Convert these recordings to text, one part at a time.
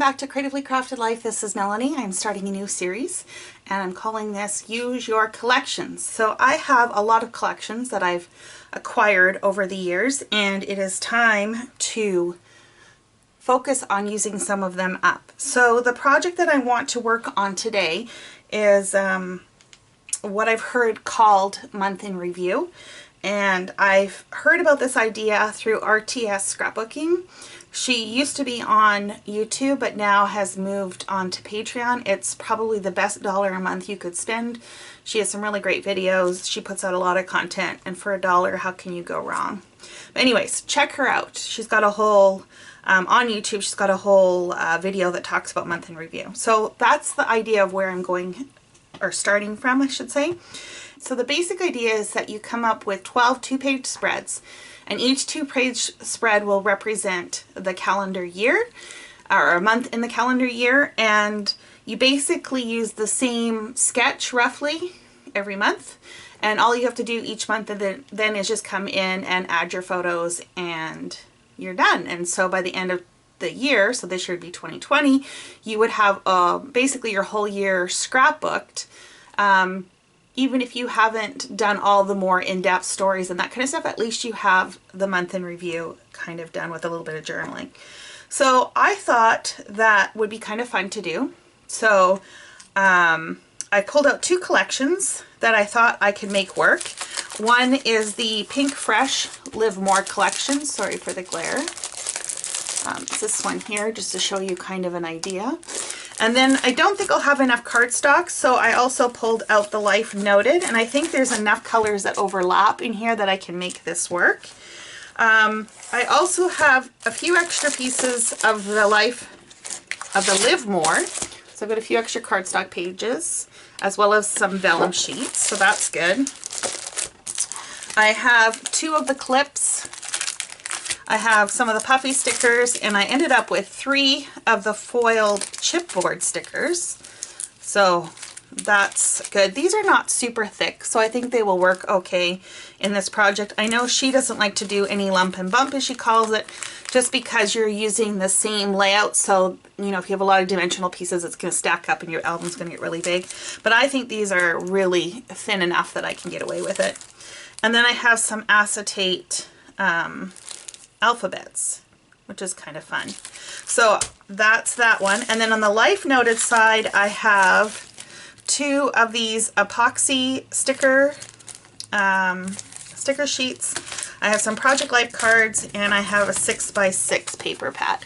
back to Creatively Crafted Life. This is Melanie. I'm starting a new series and I'm calling this Use Your Collections. So I have a lot of collections that I've acquired over the years and it is time to focus on using some of them up. So the project that I want to work on today is what I've heard called Month in Review. And I've heard about this idea through RTS Scrapbooking. She used to be on YouTube, but now has moved on to Patreon. It's probably the best $1 a month you could spend. She has some really great videos. She puts out a lot of content, and for $1, how can you go wrong? But anyways, check her out. She's got a whole, on YouTube, she's got a whole video that talks about Month in Review. So that's the idea of where I'm going, or starting from, I should say. So the basic idea is that you come up with 12 two-page spreads, and each two-page spread will represent the calendar year, or a month in the calendar year, and you basically use the same sketch roughly every month, and all you have to do each month then is just come in and add your photos and you're done. And so by the end of the year, so this year would be 2020, you would have basically your whole year scrapbooked. Even if you haven't done all the more in-depth stories and that kind of stuff, at least you have the month in review kind of done with a little bit of journaling. So I thought that would be kind of fun to do. So I pulled out two collections that I thought I could make work. One is the Pink Fresh Live More collection. Sorry for the glare. It's this one here, just to show you kind of an idea. And then I don't think I'll have enough cardstock, so I also pulled out the Life Noted, and I think there's enough colors that overlap in here that I can make this work. I also have a few extra pieces of the Live More. So I've got a few extra cardstock pages, as well as some vellum sheets, so that's good. I have two of the clips. I have some of the puffy stickers, and I ended up with 3 of the foiled chipboard stickers. So that's good. These are not super thick, so I think they will work okay in this project. I know she doesn't like to do any lump and bump, as she calls it, just because you're using the same layout. So, you know, if you have a lot of dimensional pieces, it's going to stack up and your album's going to get really big. But I think these are really thin enough that I can get away with it. And then I have some acetate alphabets, which is kind of fun. So that's that one. And then on the Life Noted side, I have 2 of these epoxy sticker sheets. I have some Project Life cards, and I have a 6x6 paper pad.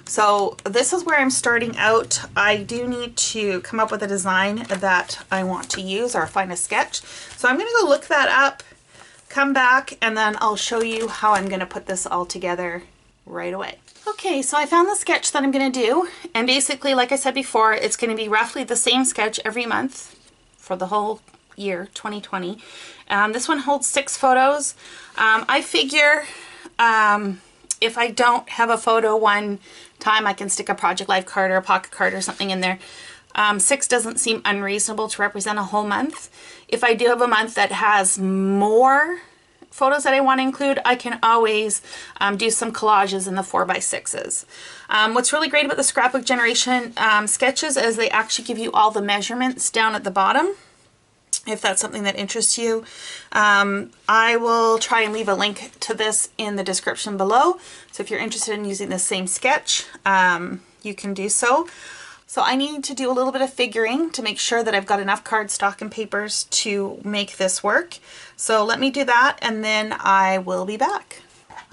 So this is where I'm starting out. I do need to come up with a design that I want to use, or find a sketch. So I'm going to go look that up, come back, and then I'll show you how I'm going to put this all together right away. Okay, so I found the sketch that I'm going to do, and basically, like I said before, it's going to be roughly the same sketch every month for the whole year, 2020. This one holds 6 photos. I figure if I don't have a photo one time, I can stick a Project Life card or a pocket card or something in there. 6 doesn't seem unreasonable to represent a whole month. If I do have a month that has more photos that I want to include, I can always do some collages in the 4x6s. What's really great about the Scrapbook Generation sketches is they actually give you all the measurements down at the bottom, if that's something that interests you. I will try and leave a link to this in the description below. So if you're interested in using the same sketch, you can do so. So I need to do a little bit of figuring to make sure that I've got enough cardstock and papers to make this work. So let me do that, and then I will be back.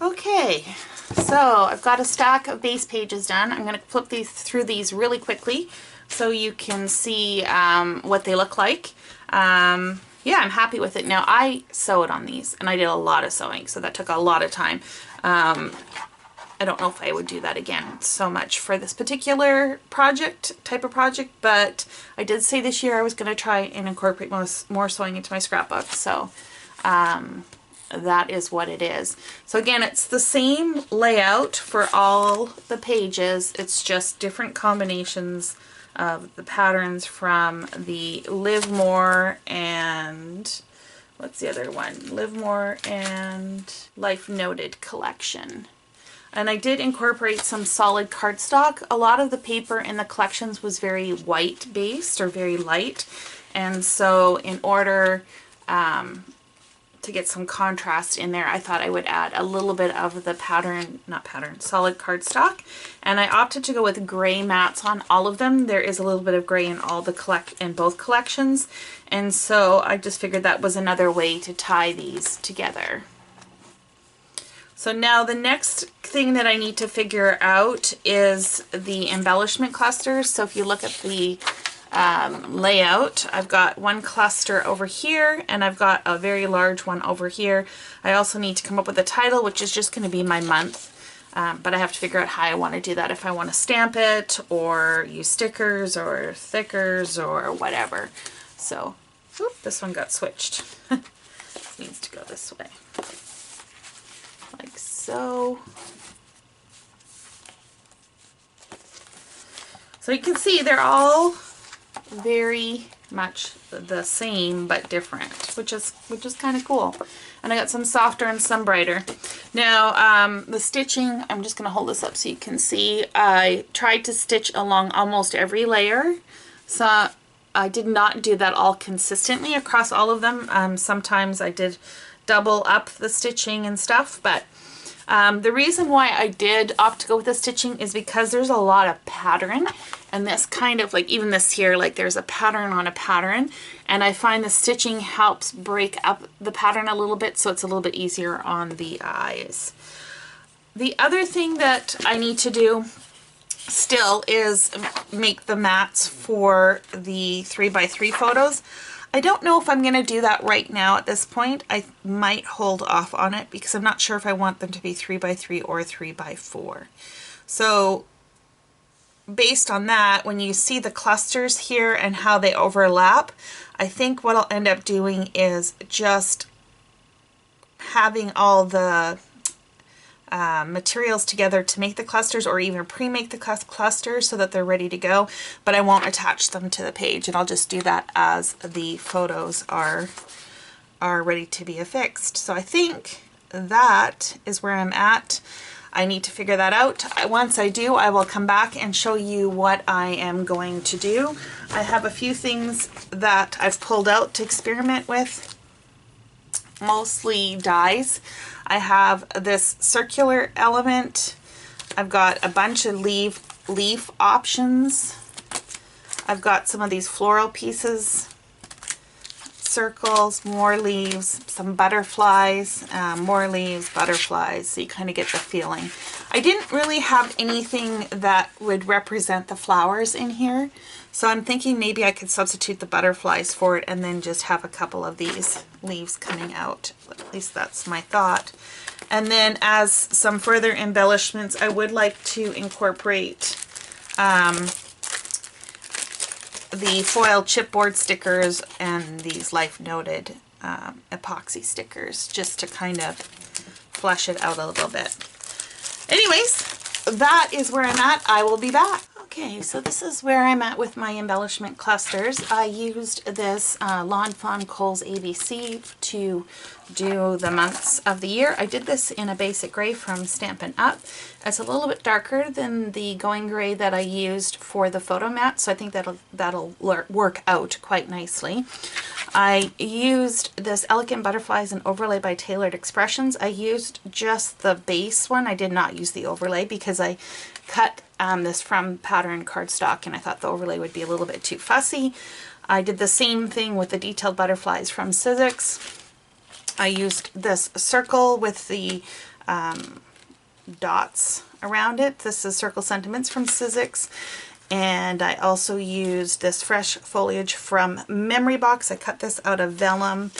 Okay, so I've got a stack of base pages done. I'm going to flip through these really quickly so you can see what they look like. Yeah, I'm happy with it. Now, I sewed on these, and I did a lot of sewing, so that took a lot of time. I don't know if I would do that again so much for this particular type of project, but I did say this year I was going to try and incorporate more sewing into my scrapbook, so that is what it is. So again, it's the same layout for all the pages, it's just different combinations of the patterns from the Live More and, what's the other one? Live More and Life Noted collection. And I did incorporate some solid cardstock. A lot of the paper in the collections was very white based or very light. And so in order to get some contrast in there, I thought I would add a little bit of the solid cardstock. And I opted to go with gray mats on all of them. There is a little bit of gray in both collections. And so I just figured that was another way to tie these together. So now the next thing that I need to figure out is the embellishment clusters. So if you look at the layout, I've got one cluster over here and I've got a very large one over here. I also need to come up with a title, which is just going to be my month, but I have to figure out how I want to do that, if I want to stamp it or use stickers or thickers or whatever. So this one got switched. This needs to go this way, like so. So you can see they're all very much the same but different, which is kind of cool. And I got some softer and some brighter. Now the stitching, I'm just going to hold this up so you can see. I tried to stitch along almost every layer, so I did not do that all consistently across all of them. Sometimes I did double up the stitching and stuff, but the reason why I did opt to go with the stitching is because there's a lot of pattern, and this kind of like, even this here, like there's a pattern on a pattern, and I find the stitching helps break up the pattern a little bit, so it's a little bit easier on the eyes. The other thing that I need to do still is make the mats for the 3x3 photos. I don't know if I'm going to do that right now at this point. I might hold off on it because I'm not sure if I want them to be 3x3 or 3x4. So based on that, when you see the clusters here and how they overlap, I think what I'll end up doing is just having all the materials together to make the clusters, or even pre-make the clusters so that they're ready to go, but I won't attach them to the page, and I'll just do that as the photos are ready to be affixed. So I think that is where I'm at. I need to figure that out. Once I do, I will come back and show you what I am going to do. I have a few things that I've pulled out to experiment with, mostly dies. I have this circular element. I've got a bunch of leaf options. I've got some of these floral pieces, circles, more leaves, some butterflies, more leaves, butterflies, so you kind of get the feeling. I didn't really have anything that would represent the flowers in here, so I'm thinking maybe I could substitute the butterflies for it and then just have a couple of these leaves coming out. At least that's my thought. And then as some further embellishments, I would like to incorporate the foil chipboard stickers and these Life Noted epoxy stickers, just to kind of flesh it out a little bit. Anyways, that is where I'm at. I will be back. Okay, so this is where I'm at with my embellishment clusters. I used this Lawn Fawn Kohl's ABC to do the months of the year. I did this in a basic gray from Stampin' Up. It's a little bit darker than the going gray that I used for the photo mat, so I think that'll work out quite nicely. I used this Elegant Butterflies and Overlay by Tailored Expressions. I used just the base one. I did not use the overlay because I cut this from pattern cardstock and I thought the overlay would be a little bit too fussy. I did the same thing with the Detailed Butterflies from Sizzix. I used this circle with the dots around it. This is Circle Sentiments from Sizzix. And I also used this Fresh Foliage from Memory Box. I cut this out of vellum.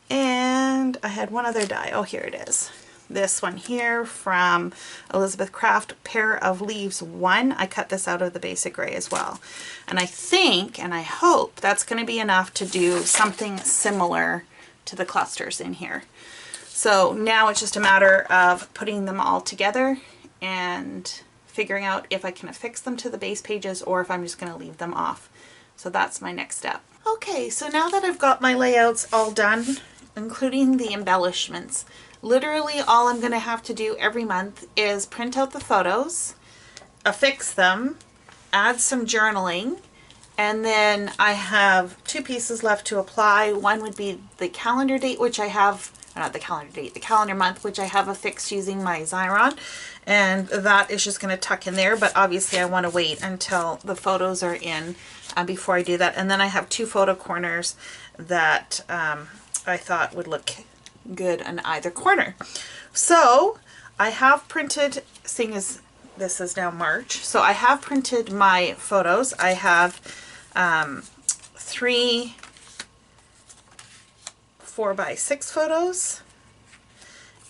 And I had one other die. Oh, here it is. This one here from Elizabeth Craft, Pair of Leaves 1. I cut this out of the basic gray as well. And I think, and I hope, that's going to be enough to do something similar to the clusters in here. So now it's just a matter of putting them all together and figuring out if I can affix them to the base pages or if I'm just going to leave them off. So that's my next step. Okay, so now that I've got my layouts all done, including the embellishments, Literally all I'm going to have to do every month is print out the photos, affix them, add some journaling, and then I have 2 pieces left to apply. One would be the calendar date, which I have, not the calendar date, the calendar month, which I have affixed using my Xyron. And that is just going to tuck in there, but obviously I want to wait until the photos are in before I do that. And then I have 2 photo corners that I thought would look good on either corner. So I have printed, seeing as this is now March, so I have printed my photos. I have 3 4x6 photos,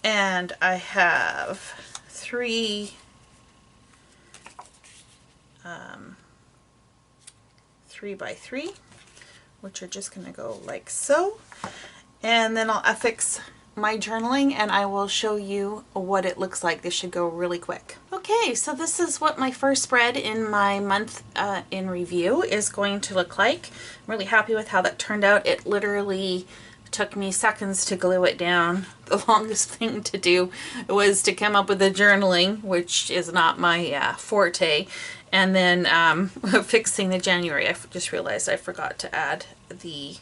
and I have 3 3x3, which are just going to go like so. And then I'll affix my journaling and I will show you what it looks like. This should go really quick. Okay, so this is what my first spread in my month in review is going to look like. I'm really happy with how that turned out. It literally took me seconds to glue it down. The longest thing to do was to come up with the journaling, which is not my forte, and then fixing the January. I just realized I forgot to add the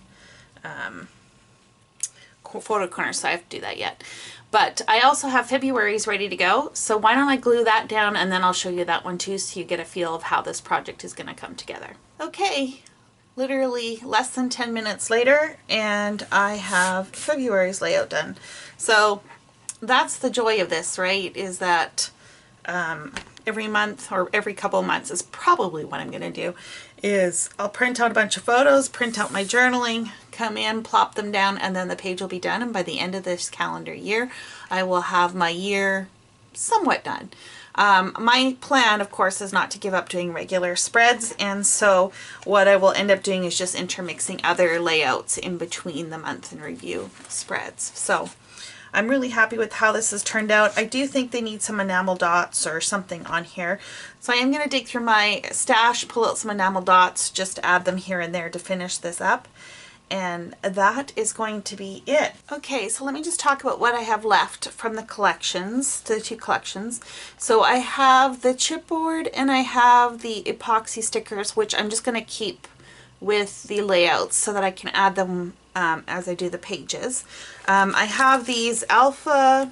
photo corner, so I have to do that yet. But I also have February's ready to go, so why don't I glue that down and then I'll show you that one too, so you get a feel of how this project is going to come together. Okay, literally less than 10 minutes later and I have February's layout done. So that's the joy of this, right, is that every month or every couple of months is probably what I'm going to do, is I'll print out a bunch of photos, print out my journaling, come in, plop them down, and then the page will be done. And by the end of this calendar year, I will have my year somewhat done. My plan, of course, is not to give up doing regular spreads, and so what I will end up doing is just intermixing other layouts in between the month in review spreads. So I'm really happy with how this has turned out. I do think they need some enamel dots or something on here. So I am going to dig through my stash, pull out some enamel dots, just add them here and there to finish this up. And that is going to be it. Okay, so let me just talk about what I have left from the collections, the 2 collections. So I have the chipboard and I have the epoxy stickers, which I'm just going to keep with the layouts so that I can add them as I do the pages. I have these alpha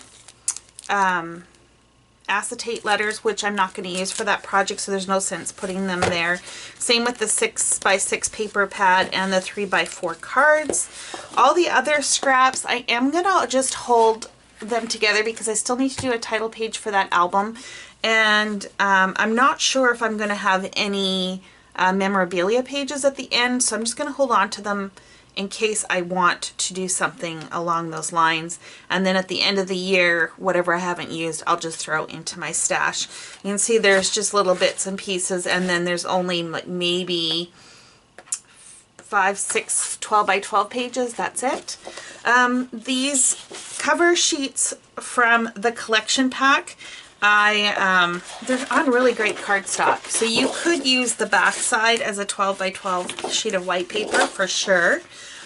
acetate letters, which I'm not going to use for that project, so there's no sense putting them there. Same with the 6x6 paper pad and the 3x4 cards. All the other scraps, I am going to just hold them together because I still need to do a title page for that album, and I'm not sure if I'm going to have any memorabilia pages at the end, so I'm just going to hold on to them in case I want to do something along those lines. And then at the end of the year, whatever I haven't used, I'll just throw into my stash. You can see there's just little bits and pieces, and then there's only like maybe 5, 6, 12 by 12 pages. That's it. These cover sheets from the collection pack, they're on really great cardstock. So you could use the back side as a 12 by 12 sheet of white paper for sure.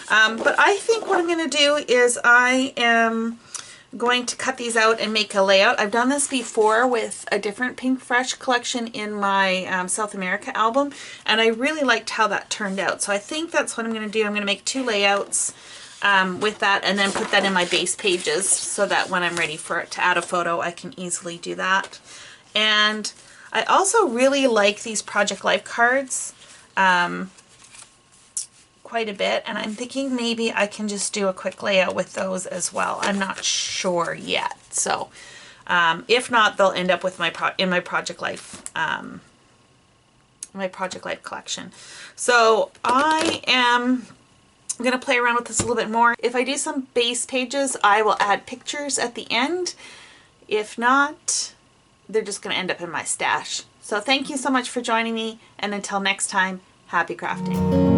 But I think what I'm going to do is I am going to cut these out and make a layout. I've done this before with a different Pink Fresh collection in my South America album, and I really liked how that turned out. So I think that's what I'm going to do. I'm going to make 2 layouts with that, and then put that in my base pages so that when I'm ready for it to add a photo, I can easily do that. And I also really like these Project Life cards quite a bit, and I'm thinking maybe I can just do a quick layout with those as well. I'm not sure yet. So if not, they'll end up with my Project Life collection. So I'm going to play around with this a little bit more. If I do some base pages, I will add pictures at the end. If not, they're just going to end up in my stash. So thank you so much for joining me, and until next time, happy crafting.